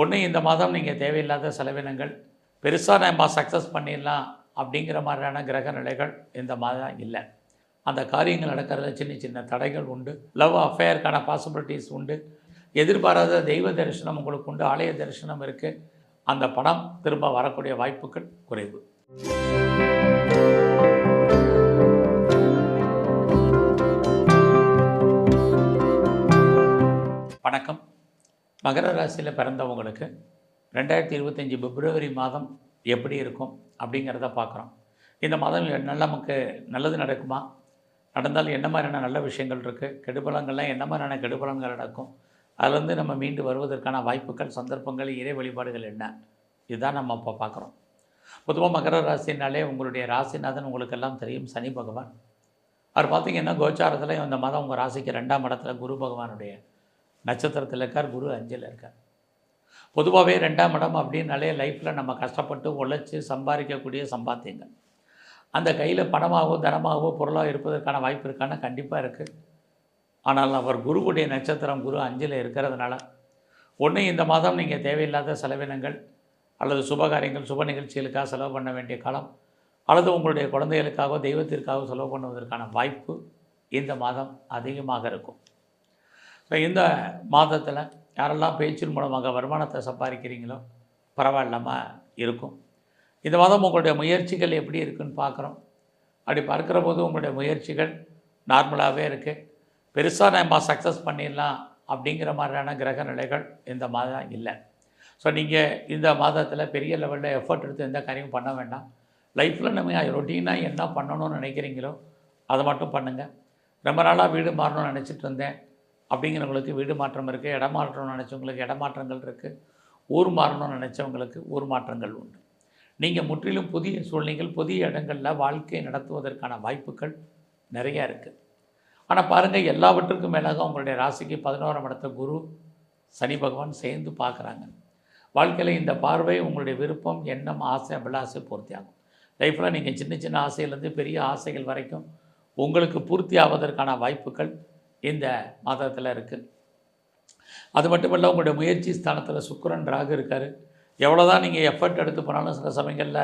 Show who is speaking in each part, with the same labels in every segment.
Speaker 1: ஒன்று இந்த மாதம் நீங்கள் தேவையில்லாத செலவினங்கள் பெருசாக நம்ம சக்ஸஸ் பண்ணிடலாம் அப்படிங்கிற மாதிரியான கிரக நிலைகள் இந்த மாதம் இல்லை. அந்த காரியங்கள் நடக்கிறதுல சின்ன சின்ன தடைகள் உண்டு. லவ் அஃபேருக்கான பாசிபிலிட்டிஸ் உண்டு. எதிர்பாராத தெய்வ தரிசனம் உங்களுக்கு உண்டு. ஆலய தரிசனம் இருக்குது. அந்த பணம் திரும்ப வரக்கூடிய வாய்ப்புகள் குறைவு. வணக்கம். மகர ராசியில் பிறந்தவங்களுக்கு 2025 பிப்ரவரி மாதம் எப்படி இருக்கும் அப்படிங்கிறத பார்க்குறோம். இந்த மாதம் நமக்கு நல்லது நடக்குமா? நடந்தால் என்ன மாதிரியான நல்ல விஷயங்கள் இருக்குது? கெடுபலங்கள்லாம் என்ன மாதிரியான கெடுபலங்கள் நடக்கும்? அதுலேருந்து நம்ம மீண்டு வருவதற்கான வாய்ப்புகள், சந்தர்ப்பங்கள், இறை வழிபாடுகள் என்ன? இதுதான் நம்ம இப்போ பார்க்குறோம். பொதுவாக மகர ராசினாலே உங்களுடைய ராசிநாதன் உங்களுக்கெல்லாம் தெரியும், சனி பகவான். அவர் பார்த்திங்கன்னா கோச்சாரத்தில் இந்த மாதம் உங்கள் ராசிக்கு 2ஆம் இடத்துல குரு பகவானுடைய நட்சத்திரத்தில் இருக்கார். குரு 5ல் இருக்கார். பொதுவாகவே 2ஆம் இடம் அப்படின்னாலே லைஃப்பில் நம்ம கஷ்டப்பட்டு உழைச்சி சம்பாதிக்கக்கூடிய சம்பாத்தியங்கள் அந்த கையில் பணமாகவோ தனமாகவோ பொருளாக இருப்பதற்கான வாய்ப்பு இருக்கான்னு கண்டிப்பாக இருக்குது. ஆனால் அவர் குருவுடைய நட்சத்திரம் குரு 5ல் இருக்கிறதுனால ஒன்று இந்த மாதம் நீங்கள் தேவையில்லாத செலவினங்கள் அல்லது சுபகாரியங்கள் சுப நிகழ்ச்சிகளுக்காக செலவு பண்ண வேண்டிய காலம், அல்லது உங்களுடைய குழந்தைகளுக்காகவோ தெய்வத்திற்காக செலவு பண்ணுவதற்கான வாய்ப்பு இந்த மாதம் அதிகமாக இருக்கும். ஸோ இந்த மாதத்தில் யாரெல்லாம் பேச்சின் மூலமாக வருமானத்தை சம்பாதிக்கிறீங்களோ பரவாயில்லாமல் இருக்கும். இந்த மாதம் உங்களுடைய முயற்சிகள் எப்படி இருக்குன்னு பார்க்குறோம். அப்படி பார்க்குற போது உங்களுடைய முயற்சிகள் நார்மலாகவே இருக்குது. பெருசாக நம்ம சக்ஸஸ் பண்ணிடலாம் அப்படிங்கிற மாதிரியான கிரக நிலைகள் இந்த மாதம் இல்லை. ஸோ நீங்கள் இந்த மாதத்தில் பெரிய லெவலில் எஃபர்ட் எடுத்து எந்த காரியமும் பண்ண வேண்டாம். லைஃப்பில் நம்ம ரொட்டீனாக என்ன பண்ணணும்னு நினைக்கிறீங்களோ அதை மட்டும் பண்ணுங்கள். ரொம்ப நாளாக வீடு மாறணும்னு நினச்சிட்டு இருந்தேன் அப்படிங்கிறவங்களுக்கு வீடு மாற்றம் இருக்குது. இடம் மாற்றணும்னு நினச்சவங்களுக்கு இடமாற்றங்கள் இருக்குது. ஊர் மாறணும்னு நினச்சவங்களுக்கு ஊர் மாற்றங்கள் உண்டு. நீங்கள் முற்றிலும் புதிய சூழ்நிலைகள், புதிய இடங்களில் வாழ்க்கையை நடத்துவதற்கான வாய்ப்புகள் நிறையா இருக்குது. ஆனால் பாருங்கள், எல்லாவற்றுக்கும் மேலாக உங்களுடைய ராசிக்கு 11ஆம் இடத்த குரு சனி பகவான் சேர்ந்து பார்க்குறாங்க. வாழ்க்கையில் இந்த பார்வை உங்களுடைய விருப்பம், எண்ணம், ஆசை, அபிலாசை பூர்த்தி ஆகும். லைஃப்பில் நீங்கள் சின்ன சின்ன ஆசையிலேருந்து பெரிய ஆசைகள் வரைக்கும் உங்களுக்கு பூர்த்தி ஆவதற்கான வாய்ப்புகள் இந்த மாதத்தில் இருக்குது. அது மட்டுமல்ல, உங்களுடைய முயற்சி ஸ்தானத்தில் சுக்கிரன் ராகு இருக்கார். எவ்வளோ தான் நீங்கள் எஃபர்ட் எடுத்து போனாலும் சில சமயங்களில்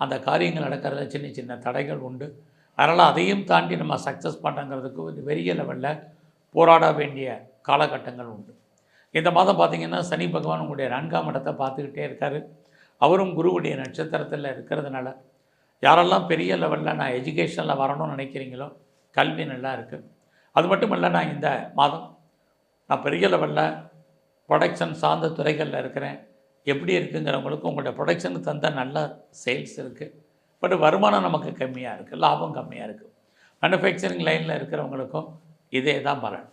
Speaker 1: அந்த காரியங்கள் நடக்கிறதுல சின்ன சின்ன தடைகள் உண்டு. அதனால் அதையும் தாண்டி நம்ம சக்ஸஸ் பண்ணுறங்கிறதுக்கு ஒரு பெரிய லெவலில் போராட வேண்டிய காலகட்டங்கள் உண்டு. இந்த மாதம் பார்த்திங்கன்னா சனி பகவான் உங்களுடைய 4ஆம் இடத்தை பார்த்துக்கிட்டே இருக்கார். அவரும் குருவுடைய நட்சத்திரத்தில் இருக்கிறதுனால யாரெல்லாம் பெரிய லெவலில் நான் எஜுகேஷனில் வரணும்னு நினைக்கிறீங்களோ கல்வி நல்லா இருக்குது. அது மட்டும் இல்லை, நான் இந்த மாதம் பெரிய லெவலில் ப்ரொடக்ஷன் சார்ந்த துறைகளில் இருக்கிறேன் எப்படி இருக்குங்கிறவங்களுக்கு உங்களுடைய ப்ரொடக்ஷனுக்கு தந்த நல்ல சேல்ஸ் இருக்குது. பட் வருமானம் நமக்கு கம்மியாக இருக்குது, லாபம் கம்மியாக இருக்குது. மேனுஃபேக்சரிங் லைனில் இருக்கிறவங்களுக்கும் இதே தான் பலன்.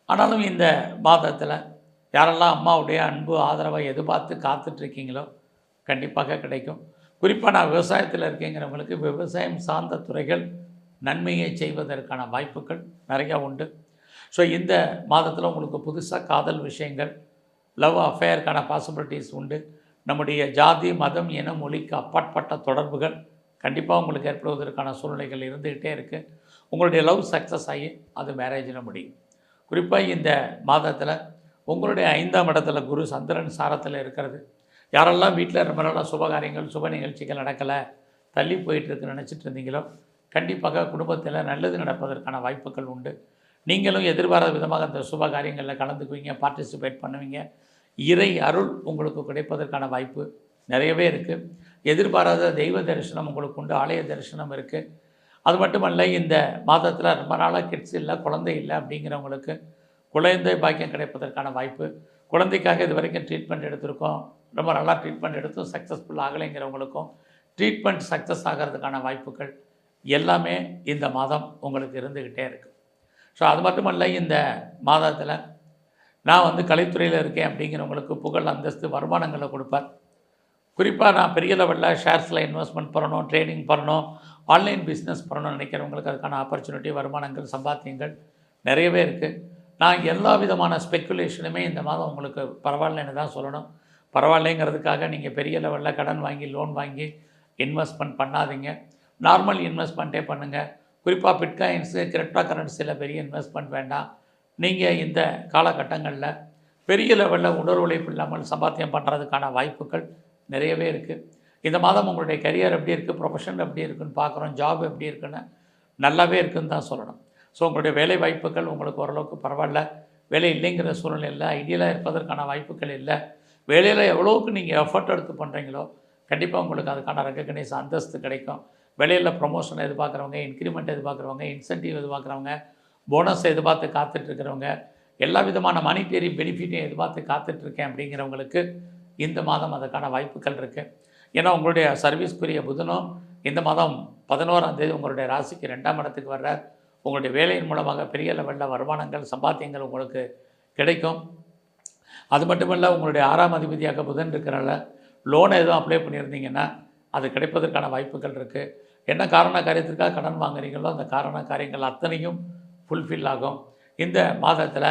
Speaker 1: ஆனாலும் இந்த மாதத்தில் யாரெல்லாம் அம்மாவுடைய அன்பு ஆதரவை எதிர்பார்த்து காத்துட்ருக்கீங்களோ கண்டிப்பாக கிடைக்கும். குறிப்பாக நான் விவசாயத்தில் இருக்கேங்கிறவங்களுக்கு விவசாயம் சார்ந்த துறைகள் நன்மையை செய்வதற்கான வாய்ப்புகள் நிறையா உண்டு. ஸோ இந்த மாதத்தில் உங்களுக்கு புதுசாக காதல் விஷயங்கள், லவ் அஃபேருக்கான பாசிபிலிட்டிஸ் உண்டு. நம்முடைய ஜாதி, மதம், இன, மொழிக்கு அப்பாற்பட்ட தொடர்புகள் கண்டிப்பாக உங்களுக்கு ஏற்படுவதற்கான சூழ்நிலைகள் இருந்துக்கிட்டே இருக்குது. உங்களுடைய லவ் சக்ஸஸ் ஆகி அது மேரேஜில் முடியும். குறிப்பாக இந்த மாதத்தில் உங்களுடைய 5ஆம் இடத்துல குரு சந்திரன் சாரத்தில் இருக்கிறது. யாரெல்லாம் வீட்டில் ரொம்ப நாளாக சுபகாரியங்கள் சுப நிகழ்ச்சிகள் நடக்கலை, தள்ளி போயிட்டுருக்குன்னு நினச்சிட்டு இருந்தீங்களோ கண்டிப்பாக குடும்பத்தில் நல்லது நடப்பதற்கான வாய்ப்புகள் உண்டு. நீங்களும் எதிர்பாராத விதமாக அந்த சுப காரியங்களில் கலந்துக்குவீங்க, பார்ட்டிசிபேட் பண்ணுவீங்க. இறை அருள் உங்களுக்கு கிடைப்பதற்கான வாய்ப்பு நிறையவே இருக்குது. எதிர்பாராத தெய்வ தரிசனம் உங்களுக்கு உண்டு. ஆலய தரிசனம் இருக்குது. அது மட்டுமல்ல, இந்த மாதத்தில் ரொம்ப நாளாக கிட்ஸ் இல்லை, குழந்தை இல்லை அப்படிங்கிறவங்களுக்கு குழந்தை பாக்கியம் கிடைப்பதற்கான வாய்ப்பு. குழந்தைக்காக இது வரைக்கும் ட்ரீட்மெண்ட் எடுத்திருக்கோம், ரொம்ப நல்லா ட்ரீட்மெண்ட் எடுத்தும் சக்ஸஸ்ஃபுல் ஆகலைங்கிறவங்களுக்கும் ட்ரீட்மெண்ட் சக்ஸஸ் ஆகிறதுக்கான வாய்ப்புகள் எல்லாமே இந்த மாதம் உங்களுக்கு இருந்துக்கிட்டே இருக்குது. ஸோ அது மட்டுமல்ல, இந்த மாதத்தில் நான் கலைத்துறையில் இருக்கேன் அப்படிங்கிறவங்களுக்கு புகழ், அந்தஸ்து, வருமானங்களை கொடுப்பார். குறிப்பாக நான் பெரிய லெவலில் ஷேர்ஸில் இன்வெஸ்ட்மெண்ட் பண்ணணும், ட்ரேடிங் பண்ணணும், ஆன்லைன் பிஸ்னஸ் பண்ணணும்னு நினைக்கிறவங்களுக்கு அதுக்கான ஆப்பர்ச்சுனிட்டி, வருமானங்கள், சம்பாத்தியங்கள் நிறையவே இருக்குது. நான் எல்லா விதமான ஸ்பெக்குலேஷனுமே இந்த மாதம் உங்களுக்கு பரவாயில்லைன்னு தான் சொல்லணும். பரவாயில்லைங்கிறதுக்காக நீங்கள் பெரிய லெவலில் கடன் வாங்கி லோன் வாங்கி இன்வெஸ்ட்மெண்ட் பண்ணாதீங்க. நார்மல் இன்வெஸ்ட்மெண்ட்டே பண்ணுங்கள். குறிப்பாக பிட்காயின்ஸு, கிரிப்டோ கரன்சியில் பெரிய இன்வெஸ்ட்மெண்ட் வேண்டாம். நீங்கள் இந்த காலகட்டங்களில் பெரிய லெவலில் உடல் உழைப்பு இல்லாமல் சம்பாத்தியம் பண்ணுறதுக்கான வாய்ப்புகள் நிறையவே இருக்குது. இந்த மாதம் உங்களுடைய கரியர் எப்படி இருக்குது, ப்ரொஃபஷன் எப்படி இருக்குன்னு பார்க்குறோம், ஜாப் எப்படி இருக்குன்னு நல்லாவே இருக்குதுன்னு தான் சொல்லணும். ஸோ உங்களுடைய வேலை வாய்ப்புகள் உங்களுக்கு ஓரளவுக்கு பரவாயில்ல. வேலை இல்லைங்கிற சூழ்நிலை இல்லை, ஐடியலாக இருப்பதற்கான வாய்ப்புகள் இல்லை. வேலையில் எவ்வளோவுக்கு நீங்கள் எஃபர்ட் எடுத்து பண்ணுறீங்களோ கண்டிப்பாக உங்களுக்கு அதுக்கான ரெக்கக்னைஸ் அந்தஸ்து கிடைக்கும். வேலையில் ப்ரொமோஷன் எதிர்பார்க்குறவங்க, இன்க்ரிமெண்ட் எதிர்பார்க்குறவங்க, இன்சென்டிவ் எதிர்பார்க்குறவங்க, போனஸ் எதிர்பார்த்து காத்துட்ருக்கிறவங்க, எல்லா விதமான மானிட்டரி பெனிஃபிட்டையும் எதிர்பார்த்து காத்துட்ருக்கேன் அப்படிங்கிறவங்களுக்கு இந்த மாதம் அதுக்கான வாய்ப்புகள் இருக்குது. ஏன்னா உங்களுடைய சர்வீஸ்க்குரிய புதனும் இந்த மாதம் 11ஆம் தேதி உங்களுடைய ராசிக்கு 2ஆம் இடத்துக்கு வர்றார். உங்களுடைய வேலையின் மூலமாக பெரிய லெவலில் வருமானங்கள், சம்பாத்தியங்கள் உங்களுக்கு கிடைக்கும். அது மட்டுமல்ல, உங்களுடைய 6ஆம் அதிபதியாக புதன் இருக்கிறனால லோனை எதுவும் அப்ளை பண்ணியிருந்தீங்கன்னா அது கிடைப்பதற்கான வாய்ப்புகள் இருக்குது. என்ன காரண காரியத்திற்காக கடன் வாங்குறீங்களோ அந்த காரண காரியங்கள் அத்தனையும் ஃபுல்ஃபில் ஆகும். இந்த மாதத்தில்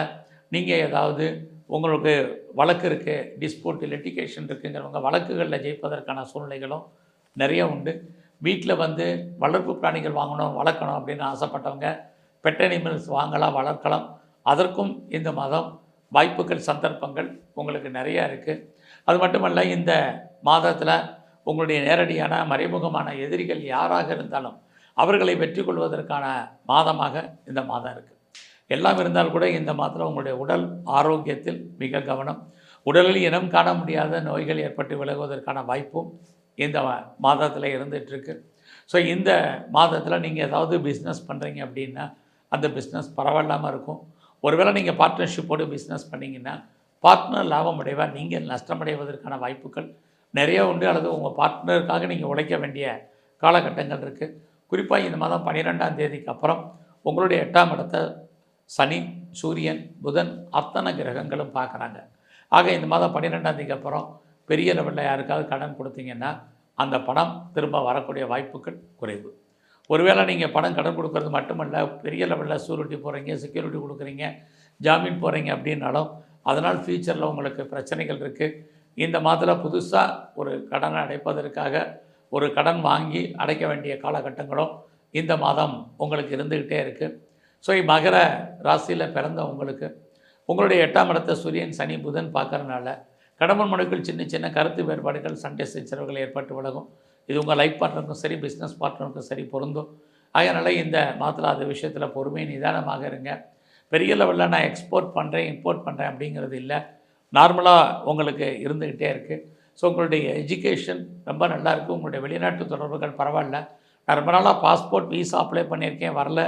Speaker 1: நீங்கள் ஏதாவது உங்களுக்கு வழக்கு இருக்குது, டிஸ்பியூட், லிட்டிகேஷன் இருக்குங்கிறவங்க வழக்குகளில் ஜெயிப்பதற்கான சூழ்நிலைகளும் நிறைய உண்டு. வீட்டில் வளர்ப்பு பிராணிகள் வாங்கணும், வளர்க்கணும் அப்படின்னு ஆசைப்பட்டவங்க பெட் அனிமல்ஸ் வாங்கலாம், வளர்க்கலாம். அதற்கும் இந்த மாதம் வாய்ப்புகள், சந்தர்ப்பங்கள் உங்களுக்கு நிறையா இருக்குது. அது மட்டுமல்ல, இந்த மாதத்தில் உங்களுடைய நேரடியான மறைமுகமான எதிரிகள் யாராக இருந்தாலும் அவர்களை வெற்றி கொள்வதற்கான மாதமாக இந்த மாதம் இருக்குது. எல்லாம் இருந்தால் கூட இந்த மாதத்தில் உங்களுடைய உடல் ஆரோக்கியத்தில் மிக கவனம். உடலில் இனம் காண முடியாத நோய்கள் ஏற்பட்டு விலகுவதற்கான வாய்ப்பும் இந்த மாதத்தில் இருந்துகிட்ருக்கு. ஸோ இந்த மாதத்தில் நீங்கள் ஏதாவது பிஸ்னஸ் பண்ணுறீங்க அப்படின்னா அந்த பிஸ்னஸ் பரவாயில்லாமல் இருக்கும். ஒருவேளை நீங்கள் பார்ட்னர்ஷிப்போடு பிஸ்னஸ் பண்ணிங்கன்னா பார்ட்னர் லாபம் அடைவார், நீங்கள் நஷ்டமடைவதற்கான வாய்ப்புகள் நிறைய உண்டு. அல்லது உங்கள் பார்ட்னருக்காக நீங்கள் உழைக்க வேண்டிய காலகட்டங்கள் இருக்குது. குறிப்பாக இந்த மாதம் 12ஆம் தேதிக்கு அப்புறம் உங்களுடைய 8ஆம் இடத்தை சனி, சூரியன், புதன் அத்தனை கிரகங்களும் பார்க்குறாங்க. ஆக இந்த மாதம் 12ஆம் தேதிக்கு அப்புறம் பெரிய லெவலில் யாருக்காவது கடன் கொடுத்தீங்கன்னா அந்த பணம் திரும்ப வரக்கூடிய வாய்ப்புகள் குறைவு. ஒருவேளை நீங்கள் பணம் கடன் கொடுக்கறது மட்டுமல்ல, பெரிய லெவலில் ஷூரிட்டி போகிறீங்க, செக்யூரிட்டி கொடுக்குறீங்க, ஜாமீன் போகிறீங்க அப்படின்னாலும் அதனால் ஃப்யூச்சரில் உங்களுக்கு பிரச்சனைகள் இருக்குது. இந்த மாதத்தில் புதுசாக ஒரு கடனை அடைப்பதற்காக ஒரு கடன் வாங்கி அடைக்க வேண்டிய காலகட்டங்களும் இந்த மாதம் உங்களுக்கு இருந்துக்கிட்டே இருக்குது. ஸோ மகர ராசியில் பிறந்த உங்களுக்கு உங்களுடைய 8ஆம் இடத்தை சூரியன், சனி, புதன் பார்க்கறதுனால கணவன் மனைவிக்குள் சின்ன சின்ன கருத்து வேறுபாடுகள், சண்டை சச்சரவுகள் ஏற்பட்டு விலகும். இது உங்கள் லைஃப் பார்ட்னருக்கும் சரி, பிஸ்னஸ் பார்ட்னருக்கும் சரி பொருந்தும். அதனால் இந்த மாதத்தில் அது விஷயத்தில் பொறுமை நிதானமாக இருங்க. பெரிய லெவலில் நான் எக்ஸ்போர்ட் பண்ணுறேன், இம்போர்ட் பண்ணுறேன் அப்படிங்கிறது இல்லை, நார்மலாக உங்களுக்கு இருந்துக்கிட்டே இருக்குது. ஸோ உங்களுடைய எஜுகேஷன் ரொம்ப நல்லா இருக்குது. உங்களுடைய வெளிநாட்டு தொடர்புகள் பரவாயில்ல. நான் ரொம்ப நாளாக பாஸ்போர்ட், வீசா அப்ளை பண்ணியிருக்கேன், வரல,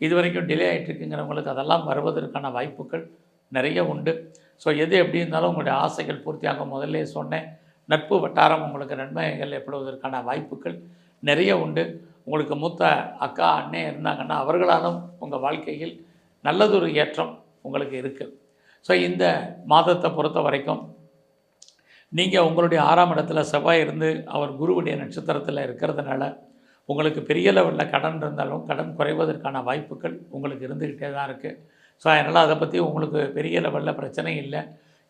Speaker 1: இது வரைக்கும் டிலே ஆகிட்டுருக்குங்கிறவங்களுக்கு அதெல்லாம் வருவதற்கான வாய்ப்புகள் நிறைய உண்டு. ஸோ எது எப்படி இருந்தாலும் உங்களுடைய ஆசைகள் பூர்த்தியாகும். முதல்ல சொன்னேன், நட்பு வட்டாரம் உங்களுக்கு நன்மைகள் ஏற்படுவதற்கான வாய்ப்புகள் நிறைய உண்டு. உங்களுக்கு மூத்த அக்கா, அண்ணே இருந்தாங்கன்னா அவர்களாலும் உங்கள் வாழ்க்கையில் நல்லதொரு ஏற்றம் உங்களுக்கு இருக்குது. ஸோ இந்த மாதத்தை பொறுத்த வரைக்கும் நீங்கள் உங்களுடைய 6ஆம் இடத்துல செவ்வாய் இருந்து அவர் குருவுடைய நட்சத்திரத்தில் இருக்கிறதுனால உங்களுக்கு பெரிய லெவலில் கடன் இருந்தாலும் கடன் குறைவதற்கான வாய்ப்புகள் உங்களுக்கு இருந்துக்கிட்டே தான் இருக்குது. ஸோ அதனால் அதை பற்றி உங்களுக்கு பெரிய லெவலில் பிரச்சனை இல்லை.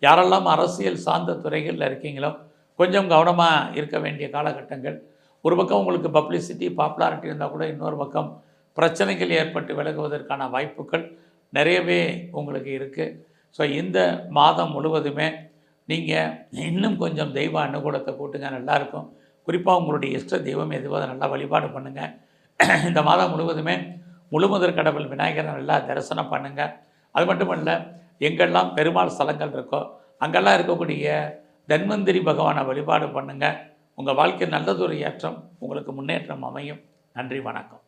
Speaker 1: யாரெல்லாம் அரசியல் சார்ந்த துறைகளில் இருக்கீங்களோ கொஞ்சம் கவனமாக இருக்க வேண்டிய காலகட்டங்கள். ஒரு பக்கம் உங்களுக்கு பப்ளிசிட்டி, பாப்புலாரிட்டி இருந்தால் கூட இன்னொரு பக்கம் பிரச்சனைகள் ஏற்பட்டு விலகுவதற்கான வாய்ப்புகள் நிறையவே உங்களுக்கு இருக்குது. ஸோ இந்த மாதம் முழுவதுமே நீங்கள் இன்னும் கொஞ்சம் தெய்வ அனுகூலத்தை கூட்டுங்க, நல்லாயிருக்கும். குறிப்பாக உங்களுடைய இஷ்ட தெய்வம் எதுவோ அதை நல்லா வழிபாடு பண்ணுங்கள். இந்த மாதம் முழுவதுமே முழுமுதற் கடவுள் விநாயகரை நல்லா தரிசனம் பண்ணுங்கள். அது மட்டும் இல்லை, எங்கெல்லாம் பெருமாள் ஸ்தலங்கள் இருக்கோ அங்கெல்லாம் இருக்கக்கூடிய தன்வந்திரி பகவானை வழிபாடு பண்ணுங்கள். உங்கள் வாழ்க்கை நல்லதொரு ஏற்றம், உங்களுக்கு முன்னேற்றம் அமையும். நன்றி, வணக்கம்.